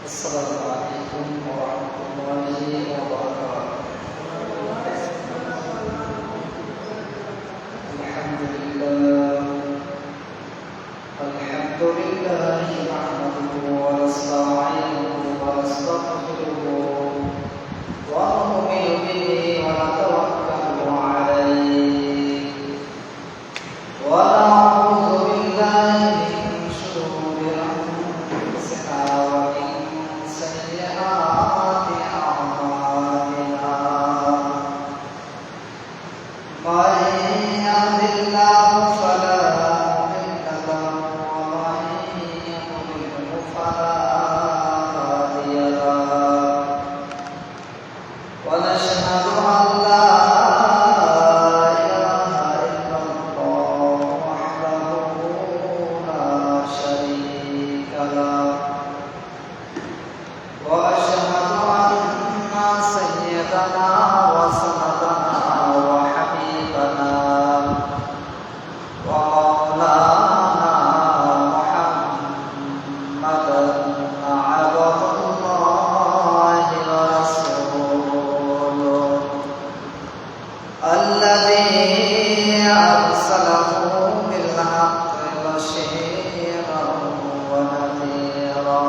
السلام عليكم ورحمة الله وبركاته. الحمد لله نحمده ونستعينه ونستغفره ونؤمن به ونتوكل عليه ونعوذ بالله من شرور أنفسنا ومن سيئات أعمالنا. من يهد الله فلا مضل له ومن يضلل فلا هادي له ونشهد أن لا إله إلا الله وحده لا شريك له وأشهد أن سيدنا وسندنا وحبيبنا ومولانا محمدا عبد الله ورسوله الذي أرسله بالحق بشيرا ونذيرا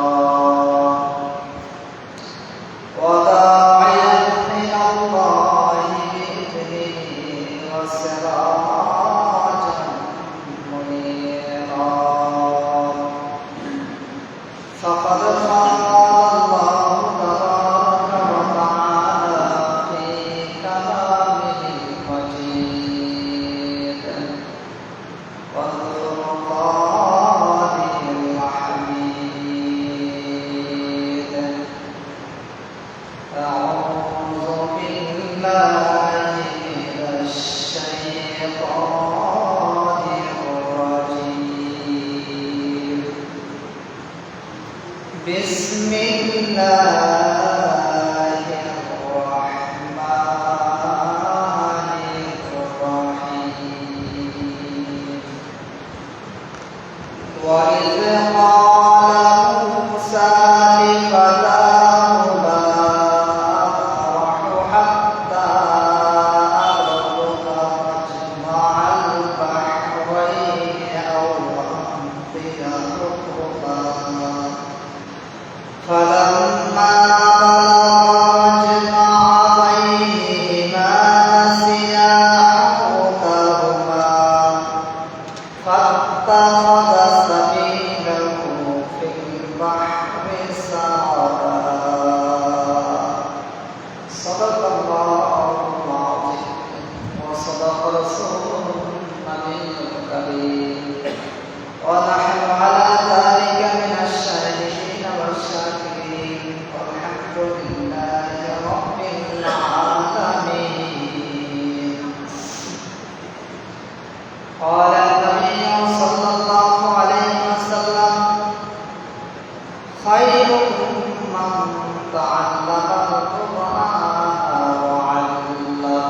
وداعيا إلى الله بإذنه وسراجا منيرا. فقد قال الله تبارك وتعالى في كلامه المجيد والفرقانه الحميد: أعوذ بالله من الشيطان الرجيم. بسم الله الرحمن الرحيم. وإذ قال موسى لفتاه لا أبرح حتى أبلغ مجمع البحرين أو أمضي حقبا. فلما بلغا مجمع بينهما نسيا حوتهما فاتخذ سبيله في البحر سربا. صدق الله العظيم وصدق رسوله النبي الكريم ونحن على ذلك من الشاهدين والشاكرين والحمد لله رب العالمين. قال النبي صلى الله عليه وسلم: خيركم من تعلم القرآن وعلمه.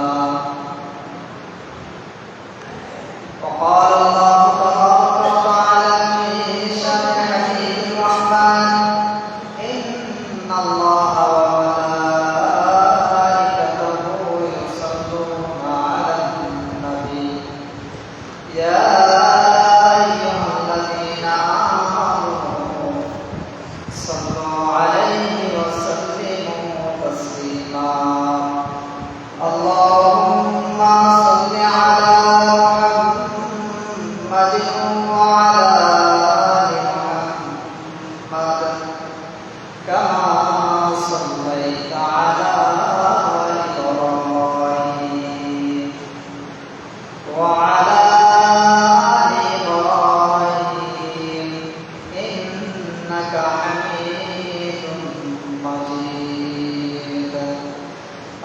وقال الله تبارك وتعالى في شأن حديث الرحمن: إن الله وملائكته يصلون على النبي يا أيها الذين آمنوا صلوا عليه وسلموا تسليما. اللهم صل على محمد وعلى آل محمد كما صليت على إبراهيم وعلى آل إبراهيم إنك حميد مجيد.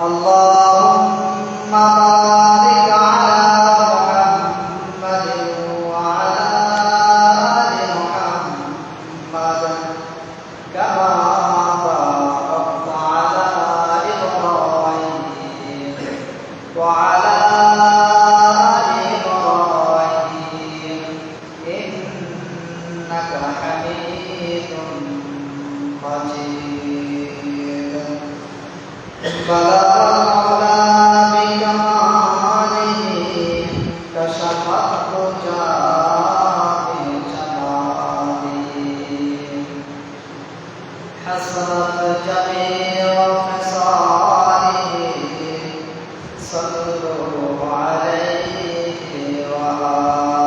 اللهم بارك على محمد وعلى آل محمد كما باركت على إبراهيم وعلى آل إبراهيم إنك حميد مجيد بلغ العلا بكماله كشف الدجى بجماله حسنت جميع خصاله صلوا عليه وآله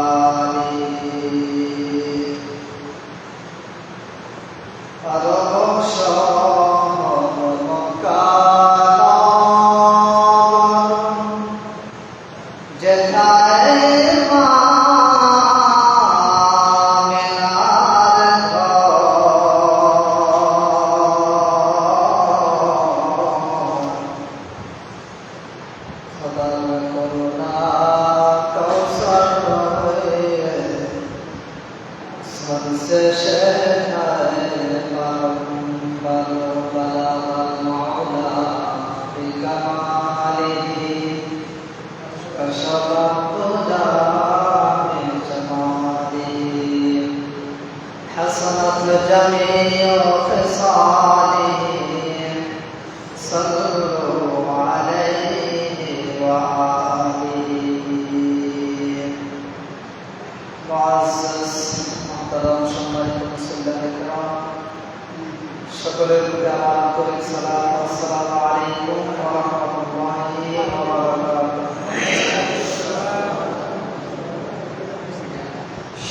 حسنت جميع خصاله صلوا عليه وآله معزز محترم সম্মানিত মুসল্লিয়ান کرام সকলের প্রতি আমার আন্তরিক সালাম ও আসসালামু আলাইকুম ওয়া রাহমাতুল্লাহি ওয়া বারাকাতুহু।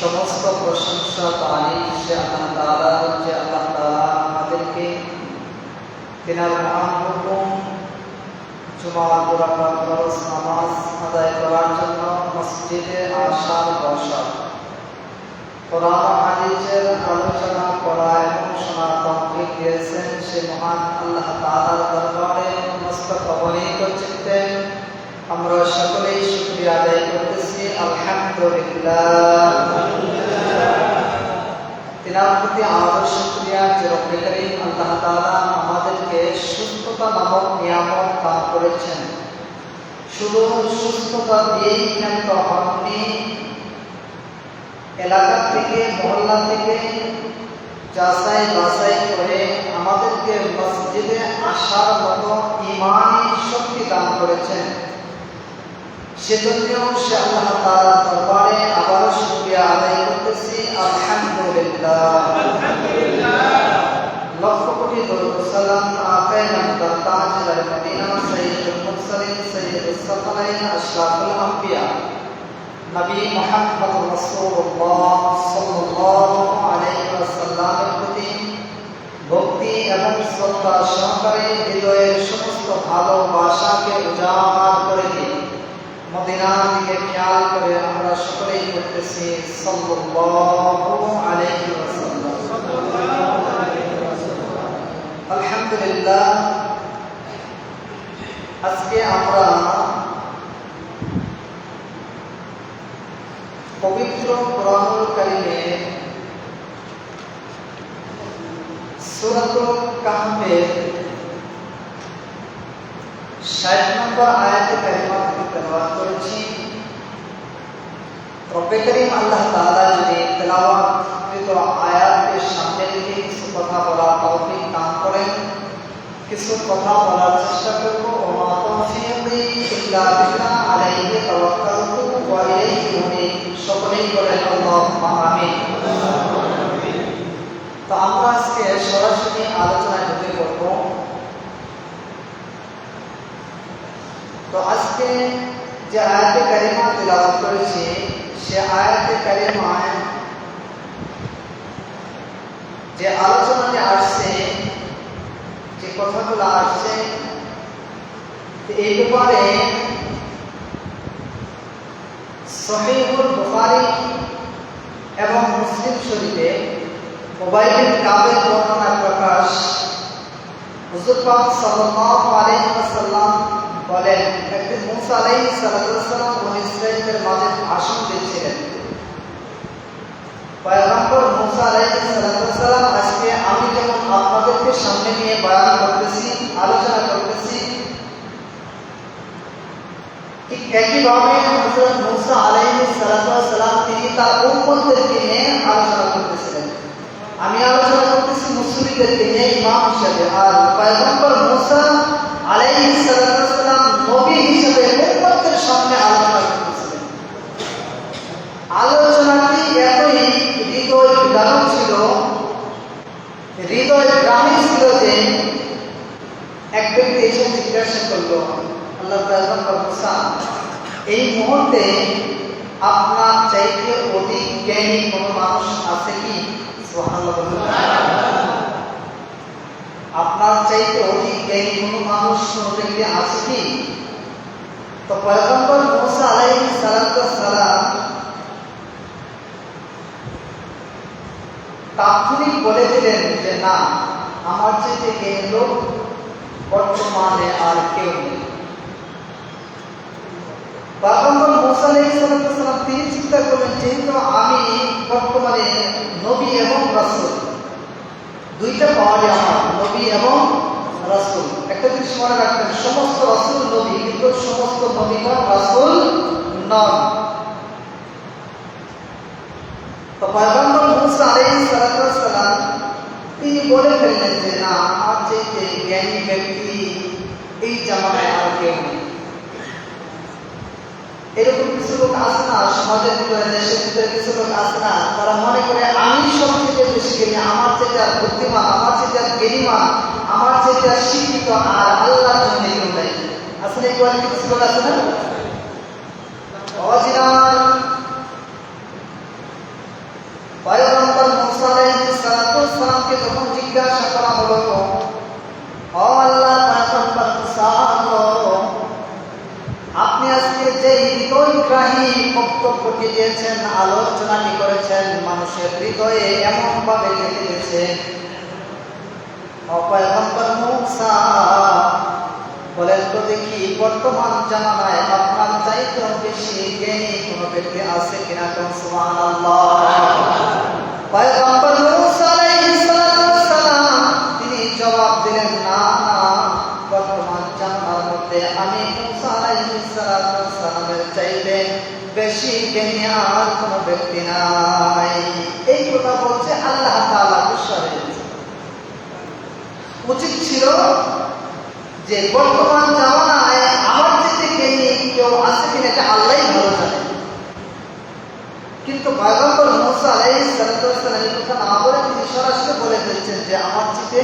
সমস্ত প্রশংসা তারিফ সে আল্লাহ তাআলার, যে আল্লাহ তাআলা আমাদেরকে তিনার মহান হুকুম জুমার বরাবর ফরজ নামাজ আদায় করার জন্য মসজিদে আসার বসা, কোরআন ও হাদিসের আলোচনা করা এবং শোনার তৌফিক দিয়েছেন, সে মহান আল্লাহ তাআলার দরবারে মস্তক অবনীত চিত্তে আমরা সকলেই শুকরিয়া আদায় করতেছি। আলহামদুলিল্লাহ। তিনার প্রতি আমাদের শুকরিয়া যে রব্বুল কারীম আল্লাহ তাআলা আমাদেরকে সুস্থতা নামক নিয়ামত দান করেছেন। শুধু সুস্থতা দিয়েই ক্ষান্ত হননি, এলাকা থেকে মহল্লা থেকে যাচাই বাছাই করে আমাদেরকে মসজিদে আসার মতো ঈমানি শক্তি দান করেছেন। সেজন্য সে আল্লাহ তাআলার দরবারে আবারও শুকরিয়া আদায় করতেছি। আলহামদুলিল্লাহ। লক্ষ কোটি দরুদ ও সালাম আকায়ে নামদার তাজদার মদিনা সাইয়্যিদুল মুরসালিন সাইয়্যিদুস সাফালাইন আশরাফুল আম্বিয়া নবী মুহাম্মদ রাসূলুল্লাহ সাল্লাল্লাহু আলাইহি ওয়াসাল্লামের প্রতি ভক্তি এবং শ্রদ্ধা সহকারে হৃদয়ের সমস্ত ভালোবাসাকে উজাড় করে দিয়ে মদিনার দিকে খেয়াল করে আমরা সকলেই করতেছি সাল্লাল্লাহু আলাইহি ওয়াসাল্লাম। আলহামদুলিল্লাহ। আজকে আমরা পবিত্র কোরআনুল কারীমের সূরাতুল কাহফের 60 নম্বর আয়াতে কারিমা থেকে তেলাওয়াত করেছি। রব্বে করিম আল্লাহ তাআলা যদি তেলাওয়াতকৃত আয়াতকে সামনে রেখে কিছু কথা বলার তৌফিক দান করেন, কিছু কথা বলার চেষ্টা করব। ওয়া মা তাওফীকি ইল্লা বিল্লাহ আলাইহি তাওয়াক্কালতু ওয়া ইলাইহি উনীব। সকলেই বলেন আল্লাহুম্মা আমিন। তো আমরা আজকে সরাসরি আলোচনায় ঢুকে পড়ব। তো আজকে যে আয়াতে কারিমা তেলাওয়াত করেছি, সে আয়াতে কারিমায় যে আলোচনাটি আসছে, যে কথাগুলো আসছে, এই ব্যাপারে সহিহুল বুখারী এবং মুসলিম শরীফে উবাইদুল কাবের বর্ণনা প্রকাশ। হুজুর পাক সাল্লাল্লাহু আলাইহি ওয়াসাল্লাম বলেন, একদিন মুসা আলাইহিস সালাম বনী ইসরাঈলের মাঝে ভাষণ দিচ্ছিলেন। পয়গম্বর মুসা আলাইহিস সালাম আজকে আমি যেমন আপনাদেরকে সামনে নিয়ে বয়ান করতেছি, আলোচনা করতেছি, ঠিক একইভাবে হযরত মুসা আলাইহিস সালাম তিনি তার উম্মতদেরকে নিয়ে আলোচনা করতেছিলেন। আমি আলোচনা করতেছি মুসলিম রসূলদেরকে নিয়ে ইমাম হিসেবে, আর পয়গম্বর মুসা আলাইহিস সালাম নবী হিসেবে উম্মতের সামনে আলোচনা করতেছিলেন। আলোচনাটি এতই হৃদয় বিদারক ছিল, হৃদয় গ্রামী ছিল যে এক ব্যক্তি এসে জিজ্ঞাসা করলো, আল্লাহ পয়গম্বর মুসা, এই মুহূর্তে আপনার চাইতে অধিক জ্ঞানী কোনো মানুষ আছে কি? সুবহানাল্লাহ। আপনার চাইতে অধিক জ্ঞানী কোনো মানুষ কোনো ব্যক্তি আছে কি? তো পয়গম্বর মুসা আলাইহিস সালাম তাৎক্ষণিক বলে দিলেন যে না, আমার চাইতে জ্ঞানী লোক বর্তমানে আর কেউ নেই। পয়গম্বর মুসা আলাইহিস সালাম তিনি চিন্তা করলেন, যেহেতু আমি বর্তমানে নবী এবং রাসূল, দুইটা পাওয়ারই আমার, নবী এবং রাসূল। একটা জিনিস মনে রাখবেন, সমস্ত রাসূল নবী, কিন্তু সমস্ত নবীগণ রাসূল নন। তো পয়গম্বর মুসা আলাইহিস সালাম তিনি বলে ফেললেন যে না, আমার চাইতে জ্ঞানী ব্যক্তি এই জামানায় আর কেউ নেই। এরকম কিছু লোক আছে না সমাজের ভিতরে, দেশের ভিতরে কিছু লোক আছে না, তারা মনে করে আমি সবথেকে বেশি জ্ঞানী, আমার চেয়ে আর বুদ্ধিমান, আমার চেয়ে আর জ্ঞানীমান, আমার চেয়ে আর শিক্ষিত, আর আল্লাহর জন্য কেউ নেই। আসলে এই কোয়ালিটি কিছু লোক আছে না? পয়গম্বর মুসা আলাইহিস সালামকে যখন জিজ্ঞাসা করা হলো, ও আল্লাহর পয়গম্বর মুসা, আপনি আজকে যে হৃদয়গ্রাহী বক্তব্যটি দিয়েছেন, আলোচনাটি করেছেন, মানুষের হৃদয়ে এমন ভাবে গেঁথে গেছে, পয়গম্বর মুসা বলেন তো দেখি, বর্তমান জামানায় আপনার চাইতেও বেশি জ্ঞানী কোনো ব্যক্তি আছে কিনা? সুবহানাল্লাহ। পয়গম্বর মুসা আলাইহিস সালাম তিনি জবাব দিলেন, না না, বর্তমান জামানার মধ্যে আমি মুসা আলাইহিস সালামের চাইতে বেশি জ্ঞানী আর কোনো ব্যক্তি নাই। এই কথা বলছে আল্লাহ তাআলা খুশি হয়েছে। উচিত ছিল যে বর্তমান জামানায় আমার চাইতে জ্ঞানী কেউ আছে কিনা এটা আল্লাহই ভালো জানে। কিন্তু পয়গম্বর মুসা আলাইহিস সালাম এই কথা না বলে তিনি সরাসরি বলে ফেলছেন যে আমার চাইতে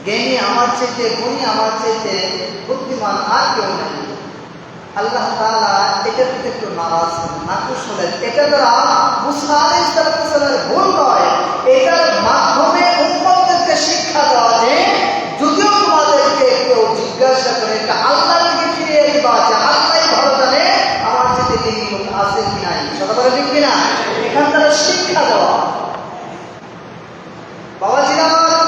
জ্ঞানী, আমার চাইতে গুণী, আমার চাইতে বুদ্ধিমান আর কেউ নেই। আল্লাহ তাআলা এটার প্রতি একটু নারাজ হলেন, নাখুশ হলেন। এটা দ্বারা মুসা আলাইহিস সালামের ভুল নয়, এটার মাধ্যমে উম্মতদেরকে শিক্ষা দেওয়া যে যদিও তোমাদেরকে কেউ জিজ্ঞাসা করে, এটা আল্লাহর দিকে ফিরিয়ে দিবা যে আল্লাহই ভালো জানে আমার চাইতে জ্ঞানী লোক আছে কি নাই। কথা বলে ঠিক কিনা? এখান দ্বারা শিক্ষা দেওয়া। বাবাজিরা আমার,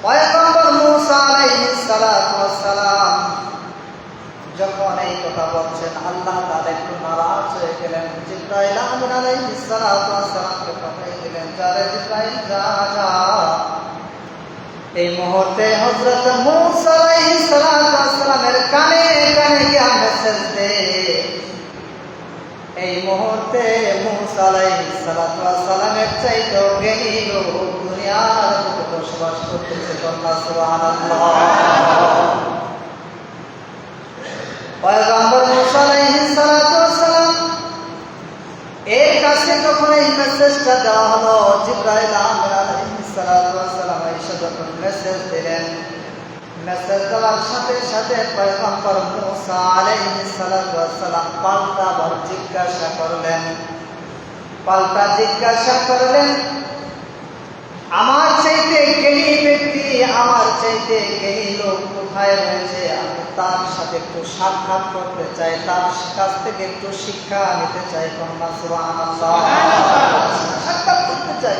পয়গম্বর মুসা আলাইহিস সালাম যখন এই কথা বলছেন, আল্লাহ তাআলা একটু নারাজ হয়ে গেলেন। জিবরাইল আমিন আলাইহিস সালামকে পাঠিয়ে দিলেন, যারে জিবরাইল যা যা এই মুহূর্তে হযরত মুসা আলাইহিস সালামের কানে কানে গিয়ে মেসেজ দে। এই মুহূর্তে মুসা আলাইহিস সালামের চাইতে জ্ঞানী লোক দুনিয়ার বুকে বসবাস করতেছে। সুবহানাল্লাহ। পয়গম্বর মুসা আলাইহিস সালাম এর কাছে যখন এই মেসেজটা দেওয়া হলো, জিবরাইল আমিন আলাইহিস সালাম এসে যখন মেসেজ দিলেন, মেসেজ দেওয়ার সাথে সাথে পয়গম্বর মুসা আলাইহিস সালাম পাল্টা জিজ্ঞাসা করলেন, আমার চাইতে জ্ঞানী ব্যক্তি, আমার চাইতে জ্ঞানী লোক কোথায় রয়েছে? আমি তার সাথে একটু সাক্ষাৎ করতে চাই, তার কাছ থেকে একটু শিক্ষা নিতে চাই। সুবহানাল্লাহ। সাক্ষাৎ করতে চাই,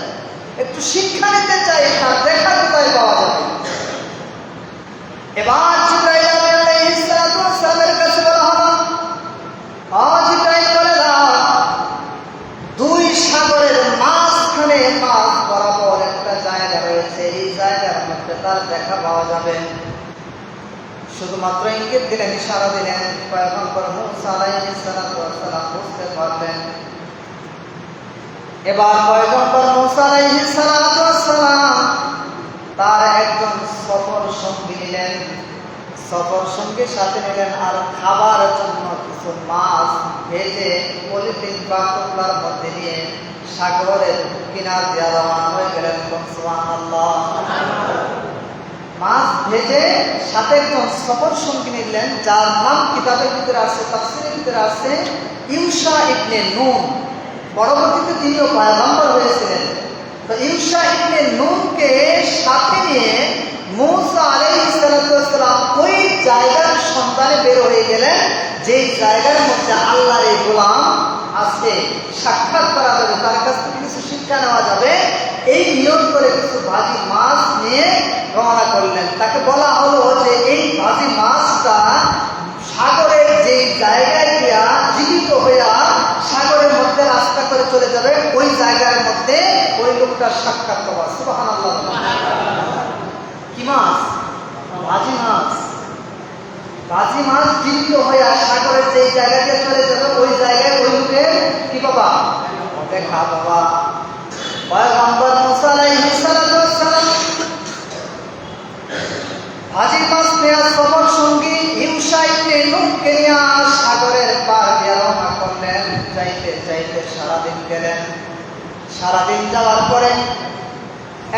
একটু শিক্ষা নিতে চাই, তার দেখা কোথায় পাওয়া যাবে? এবার জিবরাইল আলাইহিস সালামের কাছে বলা হলো, জিবরাইল বলে দাও, দুই সাগরের মাঝখানে মাঝ বরাবর একটা জায়গা রয়েছে, এই জায়গার মধ্যে তার দেখা পাওয়া যাবে। শুধুমাত্র ইঙ্গিত দিলেন, ইশারা দিলেন, পয়গম্বর মুসা আলাইহিস সালাম বুঝতে পারলেন। এবার পয়গম্বর মুসা আলাইহিস সালাম সফর সঙ্গে সাথে নিলেন আর খাবারের জন্য কিছু মাছ ভেজে পলিথিন বা টুকরার মধ্যে নিয়ে সাগরের কিনার দিয়ে রওনা হয়ে গেলেন। সুবহানাল্লাহ। মাছ ভেজে সাথে একজন সফর সঙ্গী নিলেন, যার নাম কিতাবের ভিতরে আছে, তাফসীরের ভিতরে আছে ইউশা ইবনে নুন। পরবর্তীতে তিনিও পয়গম্বর হয়েছিলেন। তো ইউশা ইবনে নুনকে সাথে নিয়ে মূসা আলাইহিস সালাম ওই জায়গার সন্ধানে বের হয়ে গেলেন, যেই জায়গার মধ্যে আল্লাহর এই গোলাম আছে, সাক্ষাৎ করা যাবে, তার কাছ থেকে কিছু শিক্ষা নেওয়া যাবে, এই নিয়ম করে কিছু ভাজি মাছ নিয়ে রওনা করলেন। তাকে বলা হলো যে এই ভাজি মাছটা সাগরের যে জায়গায় গিয়া জীবিত হইয়া সাগরের মধ্যে রাস্তা করে চলে যাবে, ওই জায়গার মধ্যে ওই লোকটার সাক্ষাৎ পাওয়া। সুবহানাল্লাহ। কি মাছ? ভাজি মাছ। ভাজি মাছ জীবিত হইয়া সাগরের যে জায়গাতে চলে যাবে, ওই জায়গায় ওই লোকের কি বাবা দেখা বাবা। পয়গম্বর মূসা আলাইহিস সালাম ভাজি মাছ পেঁয়াজ সফর সঙ্গী ইউশা ইবনে নুনকে নিয়ে সাগরের পার দিয়ে রওনা করলেন। যাইতে যাইতে সারাদিন গেলেন। সারাদিন যাওয়ার পরে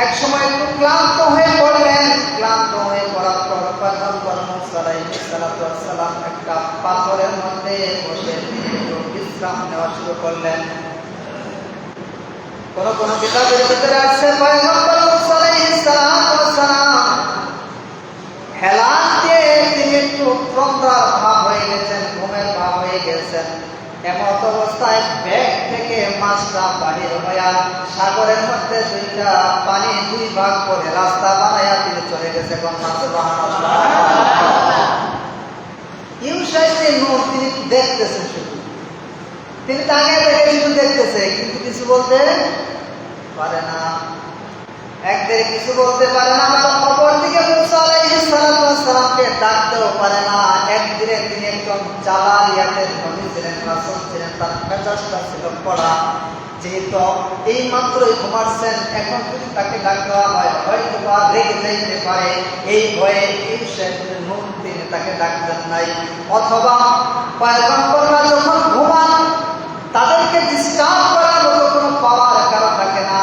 এক সময় একটু ক্লান্ত হয়ে পড়লেন। ক্লান্ত হয়ে পড়ার পর পয়গম্বর মূসা আলাইহিস সালাম একটা পাথরের মধ্যে বসে বিশ্রাম নেওয়া শুরু করলেন। কোন কোন কিতাবের ভিতরে আছে পয়গম্বর মূসা আলাইহিস সালাম হেলান দিয়ে তিনি একটু তন্দ্রার ভাব হয়ে গেছেন, ঘুমের ভাব হয়ে গেছেন। এমত অবস্থায় ব্যাগ থেকে মাছটা বাহির হইয়া সাগরের মধ্যে দুইটা পানি দুই ভাগ করে রাস্তা বানাইয়া তিনি চলে গেছে। ইউশা ইবনে নুন তিনি দেখতেছেন, শুধু তিনি তাকে দেখে শুধু দেখতেছে, কিন্তু কিছু বলতে পারে না। একদিকে কিছু বলতে পারে না, আবার অপরদিকে মূসা আলাইহিস সালামকে ডাকতেও পারে না। একদিকে তিনি একজন জালালিয়াতের নবী ছিলেন, রাসূল ছিলেন, তার মেজাজটা ছিল কড়া। যেহেতু এই মাত্রই ঘুমাচ্ছেন, এখন যদি তাকে ডাক দেওয়া হয় হয়তো বা রেগে যাইতে পারে, এই ভয়ে ইউশা ইবনে নুন তিনি তাকে ডাকতেন নাই। অথবা পয়গম্বররা যখন ঘুমান তাদেরকে ডিস্টার্ব করার মতো কোনো পাওয়ার কারো থাকে না।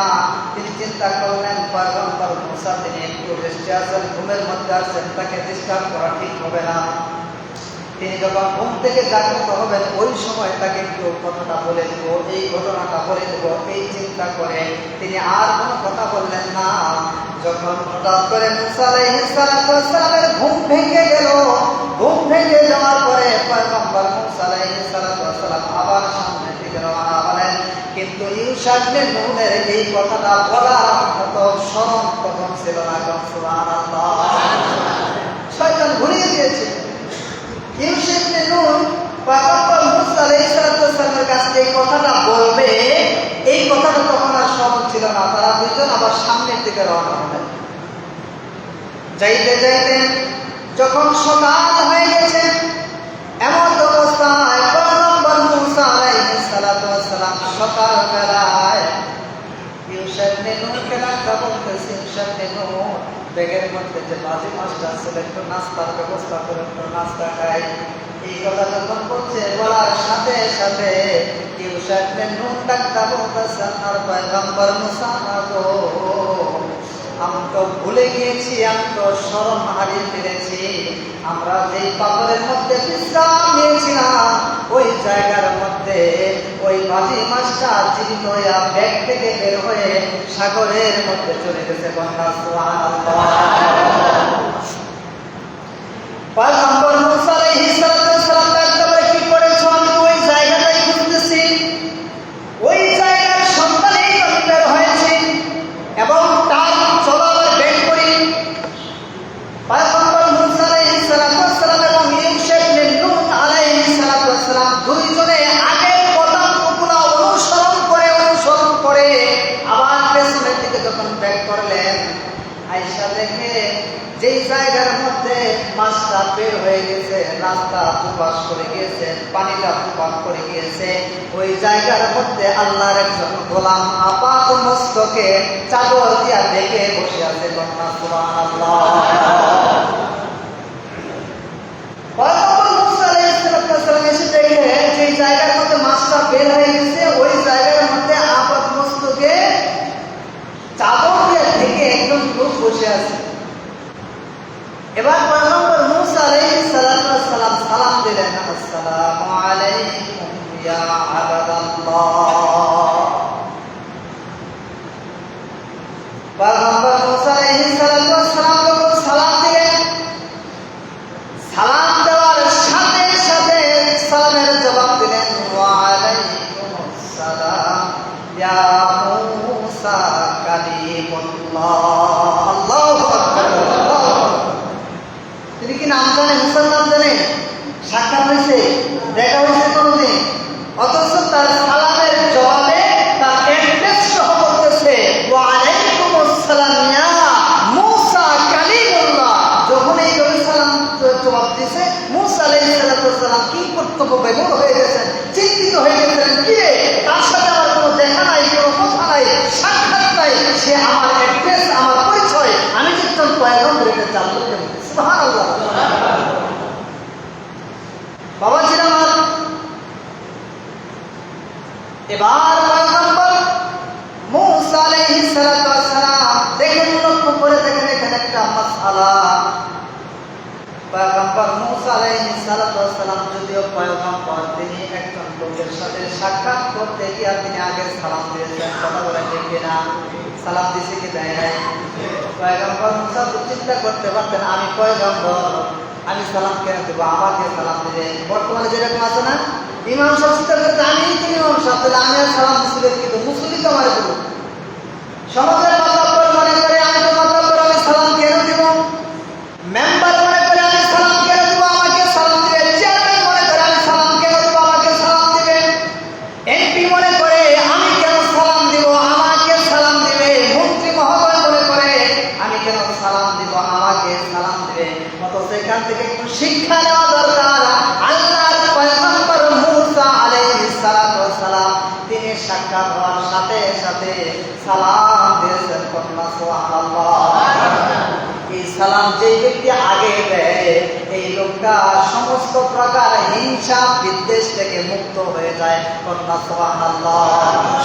তিনি চিন্তা করলেন পয়গম্বর মূসা তিনি একটু রেস্টে আছেন, ঘুমের মধ্যে আছেন, তাকে ডিস্টার্ব করা ঠিক হবে না। তিনি যখন ঘুম থেকে জাগ্রত হবেন ওই সময় তাকে একটু কথাটা বলে দেব, এই ঘটনাটা বলে দেব, এই চিন্তা করে তিনি আর কোনো কথা বললেন না। যখন হঠাৎ করে মূসা আলাইহিস সালামের ঘুম ভেঙে গেল, ঘুম ভেঙে যাওয়ার পরে পয়গম্বর মূসা আলাইহিস সালাম আবার সামনের দিকে রওনা হলেন। কিন্তু ইউশা ইবনে নুনের এই কথাটা বলার মতো স্মরণ তখন ছিল না। সুবহানাল্লাহ। শয়তান ঘুরিয়ে দিয়েছে। ইউশা ইবনে নুন পয়গম্বর মূসা আলাইহিস সালামের কাছে এই কথাটা বলবে, এই কথাটা তখন আর স্মরণ ছিল না। তারা দুইজন আবার সামনের দিকে রওনা হলেন। যাইতে যাইতে যখন সকাল হয়ে গেছে, এমন অবস্থায় পয়গম্বর মূসা আলাইহিস সালাম সকালবেলায় ইউশা ইবনে নুনকে ডাকতে বলতেছে, ইউশা ইবনে নুন ব্যাগের মধ্যে যে ভাজি মাছটা ছিল একটু নাস্তার ব্যবস্থা করে একটু নাস্তা খাই। এই কথা যখন বলছে, বলার সাথে সাথে ইউশা ইবনে নুন ডাকতে বলতেছেন, আর পয়গম্বর মূসা না গো, আমি তো ভুলে গিয়েছি, আমি তো স্মরণ হারিয়ে ফেলেছি। আমরা যেই পাথরের মধ্যে বিশ্রাম নিয়েছিলাম ওই জায়গার মধ্যে ওই ভাজি মাছটা জীবিত হইয়া ব্যাগ থেকে বের হয়ে সাগরের মধ্যে চলে গেছে। পয়গম্বর মূসা আলাইহিস সালাম কি করেছো? আমি ওই জায়গাটাই খুঁজতেছি, ওই জায়গার সন্ধানেই আমি বের হয়েছি এবং তার চলার বের করি। পয়গম্বর মূসা আলাইহিস সালাম এবং ইউশা ইবনে নুন আলাইহিস সালাম দুইজনে আগের পদাঙ্কগুলো অনুসরণ করে আবার পেছনের দিকে যখন ব্যাক করলেন, আয়েশা দেখে যেই জায়গার মধ্যে মাছটা বের হয়ে গেছে, রাস্তা দুপাশ করে গিয়েছে, পানিটা দুপাশ করে গিয়েছে, ওই জায়গার মধ্যে আল্লাহর একজন গোলাম আপাত মস্তকে চাদর দিয়া দেখে বসে আছে। সুবহানাল্লাহ। বের হয়ে গেছে, ওই জায়গার মধ্যে আপাত মস্তকে চাদর দিয়ে ঢেকে একজন লোক বসে আছে। এবার পয়গম্বর মূসা আলাইহিস সালাম সালাম দিলেন, আসসালামু আলাইকুম ইয়া আবাদাল্লাহ। পয়গম্বর মূসা আলাইহিস সালাম যখন সালাম দিলেন, সালাম দেওয়ার সাথে সাথে সালামের জবাব দিলেন, ওয়া আলাইকুমুস সালাম ইয়া মূসা কালিমুল্লাহ। আল্লাহু আকবার। তিনি কি নাম জানে? মুসার নাম জানে? সাক্ষাৎ হয়েছে? দেখা হয়েছে কোনদিন? অথচ তার সালামের জবাবে তার অ্যাড্রেস সহ বলতেছে, ওয়া আলাইকুমুস সালাম ইয়া মূসা কালিমুল্লাহ। যখন এই সালাম জবাব দিয়েছে, মূসা আলাইহিস সালাম কি কর্তব্য বেমূল হয়ে গেছেন, চিন্তিত হয়ে গেছেন, কি রে তার সাথে আমার কোনো দেখা নাই, কোনো কথা নাই, সাক্ষাৎ নাই, সে আমার অ্যাড্রেস, আমার পরিচয়, আমি যেমন পয়গম্বর এটা জানবো কেমন? সুবহানাল্লাহ। বাবাজিরা আমার, এবার পয়গম্বর মূসা আলাইহিস সালাম দেখেন, লক্ষ্য করে দেখেন এখানে একটা মাসআলা। পয়গম্বর মূসা আলাইহিস সালাম যদিও পয়গম্বর, তিনি একজন লোকের সাথে সাক্ষাৎ করতে গিয়ে তিনি আগে সালাম দিয়েছেন। কথা বলেন ঠিক কিনা? সালাম দিয়েছে কি দেয় নাই? পয়গম্বর মূসা তো চিন্তা করতে পারতেন, আমি পয়গম্বর, আমি সালাম কেন দেবো, আমাকে সালাম দিলে। বর্তমানে যেরকম আছে না, ইমাম সাহেব চিন্তা করতে, আমি তো ইমাম সাহেব, তাহলে আমি আর সালাম দিচ্ছি কিন্তু মুসলিম তো আমার দেবো। সমাজের মাতাব্বর মনে করে আমি তো মাতাব্বর, আমি সালাম কেন দেবো। মেম্বার মনে করে আমি সালাম কেন দেবো, আমাকে সালাম দিবে। চেয়ারম্যান মনে করে আমি সালাম কেন দেবো, আমাকে সালাম দিবে। এমপি মনে করে আমি কেন সালাম দিব, আমাকে সালাম দিবে। মন্ত্রী মহোদয় মনে করে আমি কেন সালাম দিব, আমাকে সালাম দিবে। অথচ এখান থেকে একটু শিক্ষা নেওয়া দরকার। আল্লাহর পয়গম্বর মূসা আলাইহিস সালাম তিনি সাক্ষাৎ হওয়ার সাথে সাথে সালাম দিয়েছেন। সুবহানাল্লাহ। এই সালাম যে ব্যক্তি আগে দেয়, এই লোকটা সমস্ত প্রকার হিংসা বিদ্বেষ থেকে মুক্ত হয়ে যায়। সুবহানাল্লাহ।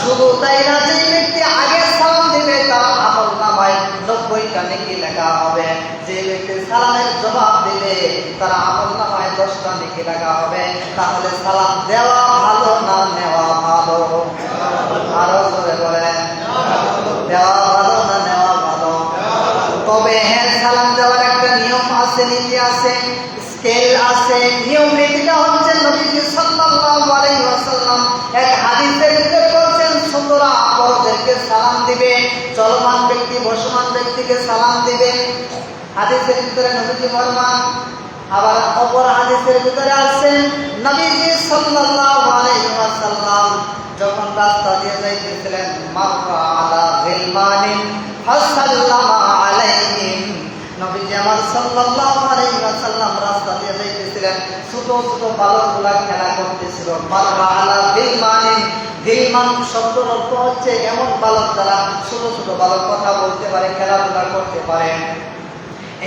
শুধু তাই না, যে ব্যক্তি আগে সালাম দিবে তার আমলনামায় 90টা নেকি লেখা হবে। যে ব্যক্তি সালামের জবাব দিবে তার আমলনামায় 10টা নেকি লেখা হবে। তাহলে সালাম দেওয়া ভালো না নেওয়া ভালো? আরো জোরে বলেন, দেওয়া ভালো না নেওয়া ভালো? তবে হ্যাঁ, সালাম দেওয়ার একটা নিয়ম আছে, নীতি আছে, স্কেল আছে। নিয়ম নীতিটা হচ্ছে নবীজি সাল্লাল্লাহু আলাইহি ওয়াসাল্লাম এক হাদিসের ভিতরে বলেছেন, ছোটরা বড়দেরকে সালাম দিবে, চলমান ব্যক্তি বসমান ব্যক্তিকে সালাম দিবে। হাদিসের ভিতরে নবীজি ফরমান। আবার অপর হাদিসের ভিতরে আছে, নবীজি সাল্লাল্লাহু আলাইহি ওয়াসাল্লাম যখন রাস্তা দিয়ে যাইতেছিলেন, মাররা আলা গিলমানিন ফাসাল্লামা আলাইহিম। নবীজি আমার সাল্লাল্লাহু আলাইহি ওয়াসাল্লাম রাস্তা দিয়ে যাইতেছিলেন, ছোট ছোট বালকগুলা খেলা করতেছিল। মাররা আলা গিলমানিন, গিলমান শব্দের অর্থ হচ্ছে এমন বালক যারা ছোট ছোট বালক, কথা বলতে পারে, খেলাধুলা করতে পারে।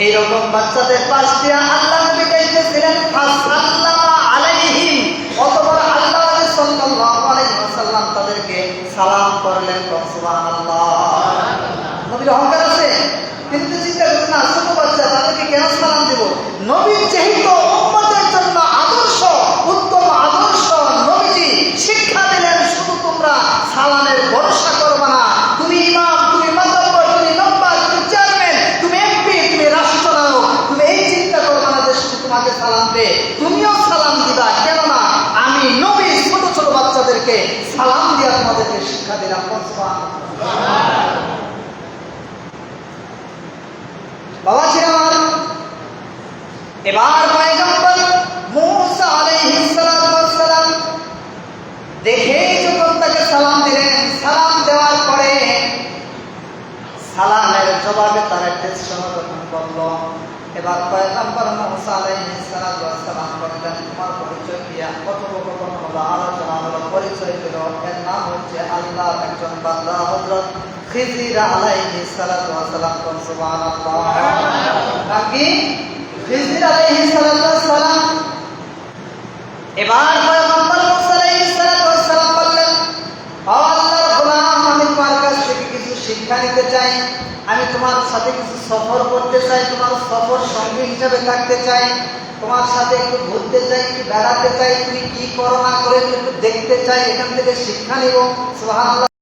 এইরকম বাচ্চাদের পাশ দিয়ে আল্লাহ নবী যাইতেছিলেন, ফাসাল্লামা আলাইহিম। অতঃপর আল্লাহ সাল্লাল্লাহু আলাইহি ওয়াসাল্লাম তাদেরকে সালাম করলেন। সুবহানাল্লাহ। নবীর অহংকার আছে, কিন্তু চিন্তা করুন না, ছোট বাচ্চা, তাদেরকে কেন সালাম দেব? নবীর যেহেতু উম্মতের জন্য আদর্শ, উত্তম আদর্শ, নবীজি শিক্ষা দিলেন, শুধু তোমরা সালামের ভরসা করবে না। তুমি ইমাম, তুমি মাতব্বর, তুমি মেম্বার, তুমি চেয়ারম্যান, তুমি এমপি, তুমি রাষ্ট্রনায়ক, তুমি এই চিন্তা করবে না যে শুধু তোমাকে সালাম দে, তুমিও সালাম দিবা। কেননা আমি নবী ছোট ছোট বাচ্চাদেরকে সালাম দিয়ে তোমাদেরকে শিক্ষা দিলাম। বাবাজি আমার, এবার পয়গম্বর মূসা আলাইহিস সালাম দেখে যখন তাকে সালাম দিলেন, সালাম দেওয়ার পরে সালামের জবাবে তার একটা সমাধান করল। এবার পয়গম্বর মূসা আলাইহিস সালাম বললেন, তোমার পরিচয় কি? কথোপকথন হলো, আলোচনা হলো, পরিচয় দিল। এর নাম হচ্ছে আল্লাহর একজন বান্দা হযরত খিজির আলাইহিস সালাম। সুবহানাল্লাহ। নাকি খিজির আলাইহিস সালাম। এবার পয়গম্বর মূসা আলাইহিস সালাম শিক্ষা নিতে চাই, আমি তোমার সাথে কিছু সফর করতে চাই, তোমার সফর সঙ্গী হিসাবে থাকতে চাই, তোমার সাথে একটু ঘুরতে চাই, একটু বেড়াতে চাই, তুমি কি করো না করে একটু দেখতে চাই, এখান থেকে শিক্ষা নিব। সুবহানাল্লাহ।